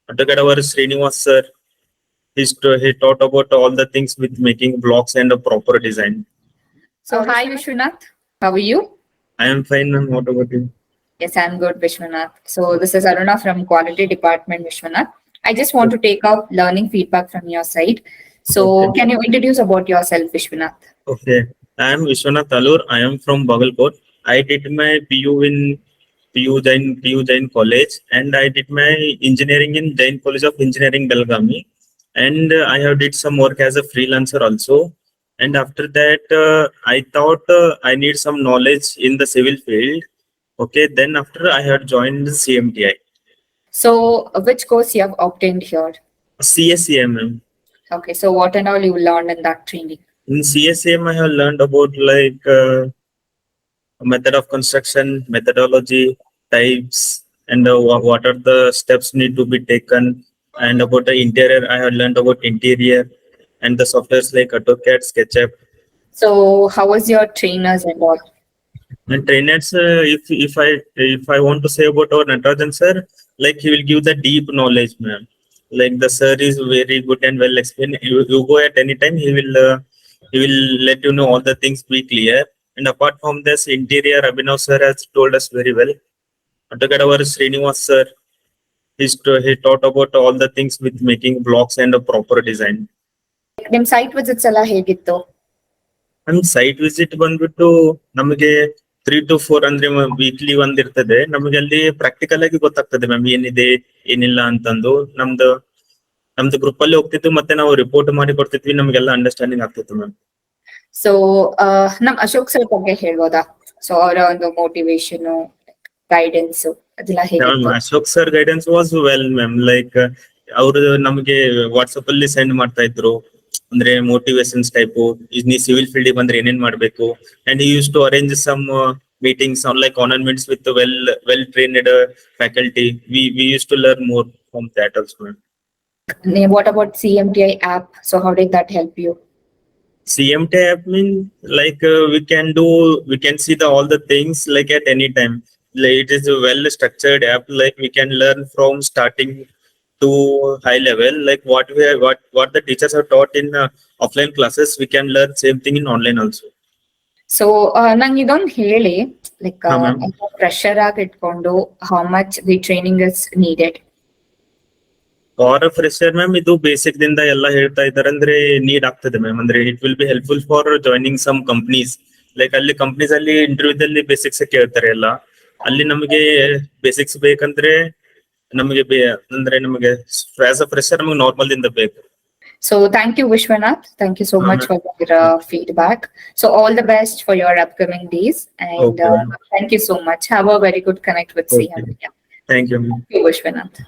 Together our Srinivas sir, he taught about all the things with making blocks and a proper design. So hi Vishwanath, how are you? I am fine, ma'am. What about you? Yes, I'm good, Vishwanath. So this is Aruna from Quality Department, Vishwanath. I just want to take out learning feedback from your side. So Okay. can you introduce about yourself, Vishwanath? Okay. I am Vishwanath Alur. I am from Bagalkote. I did my PU in PU Jain College, and I did my engineering in Jain College of Engineering, Belgaum. And I have did some work as a freelancer also. And after that, I thought I need some knowledge in the civil field. Okay. Then after I had joined the CMTI. So which course you have obtained here? CACM. Okay, so what and all you learned in that training? In CACM, I have learned about like method of construction, methodology, types, and what are the steps need to be taken. And about the interior, I have learned about interior and the softwares like AutoCAD, SketchUp. So how was your trainers and all? And trainers, if I want to say about our Natarajan sir, like he will give the deep knowledge, ma'am. Like the sir is very good and well explained. You go at any time, he will let you know all the things be clear. And apart from this, interior, Abhinav sir has told us very well. Together our Srinivas sir, he taught about all the things with making blocks and a proper design. ನಿಮ್ಮ site visits ಎಲ್ಲ ಹೇಗಿತ್ತು? ನಮ್ site visit ಬಂದ್ಬಿಟ್ಟು ನಮಗೆ 3 to 4 ಅಂದ್ರೆ weekly ಒಂದ್ ಇರ್ತದೆ. ನಮಗೆ ಅಲ್ಲಿ ಪ್ರಾಕ್ಟಿಕಲ್ ಆಗಿ ಗೊತ್ತಾಗ್ತದೆ ಮ್ಯಾಮ್ ಏನಿದೆ ಏನಿಲ್ಲ ಅಂತಂದು. ನಮ್ದು ಗ್ರೂಪ್ ಅಲ್ಲಿ ಹೋಗ್ತಿತ್ತು, ಮತ್ತೆ ನಾವು ರಿಪೋರ್ಟ್ ಮಾಡಿ ಕೊಡ್ತಿದ್ವಿ, ನಮ್ಗೆಲ್ಲ ಅಂಡರ್ಸ್ಟ್ಯಾಂಡಿಂಗ್ ಆಗ್ತಿತ್ತು ಮ್ಯಾಮ್. ಸೊ ನಮ್ ಅಶೋಕ್ ಸರ್ ಬಗ್ಗೆ ಹೇಳ್ಬೋದಾ? ಸೊ ಅವರ ಒಂದು ಮೋಟಿವೇಶನ್, ಗೈಡೆನ್ಸ್ ಅದೆಲ್ಲ ಹೇಗಿತ್ತು? Ashok sir guidance was well ma'am. Like ಅವರು ನಮಗೆ ವಾಟ್ಸಪ್ ಅಲ್ಲಿ ಸೆಂಡ್ ಮಾಡ್ತಾ ಇದ್ರು, ಅಂದ್ರೆ ಮೋಟಿವೇಶನ್ಸ್ ಟೈಪ್, ನೀ ಸಿವಿಲ್ ಫೀಲ್ಡ್ ಬಂದ್ರೆ ಏನೇನ್ ಮಾಡ್ಬೇಕು. And he used to arrange some meetings on like ಆನರ್ಮೆಂಟ್ಸ್ with well trained faculty. We used to learn more from that also. What about CMTI app? So how did that help you? CMTI app mean like we can see all the things like at any time. Like it is a well structured app. Like we can learn from starting to high level. Like what the teachers have taught in offline classes, we can learn same thing in online also. So ನಂಗೆ ಇದೊಂದು ಹೇಳಿ, like ಹಾ, ma'am. Pressure ಆಗಿ ಇಟ್ಕೊಂಡು how much the training is needed? For fresher ma'am, ಇದು basic ದಿಂದ ಎಲ್ಲ ಹೇಳ್ತಾ ಇದ್ದಾರೆ ಅಂದ್ರೆ ನೀಡ್ ಆಗ್ತದೆ ಮ್ಯಾಮ್. ಅಂದ್ರೆ it will be helpful for joining some companies. Like ಅಲ್ಲಿ ಕಂಪ್ನೀಸ್ ಅಲ್ಲಿ ಇಂಟರ್ವ್ಯೂದಲ್ಲಿ ಬೇಸಿಕ್ಸ್ ಕೇಳ್ತಾರೆ ಎಲ್ಲ. ಅಲ್ಲಿ ನಮಗೆ ಬೇಸಿಕ್ಸ್ ಬೇಕಂದ್ರೆ ಅಂದ್ರೆ ನಮಗೆ ಆಸ್ ಅ ಫ್ರೆಶರ್ ನಮಗೆ ನಾರ್ಮಲ್ ದಿಂದ ಬೇಕು. So thank you, Vishwanath. Thank you so much for your feedback. So all the best for your upcoming days, and Okay, ma'am. thank you so much. Have a very good connect with Okay. CMTI. Thank you, ma'am. Thank you, Vishwanath.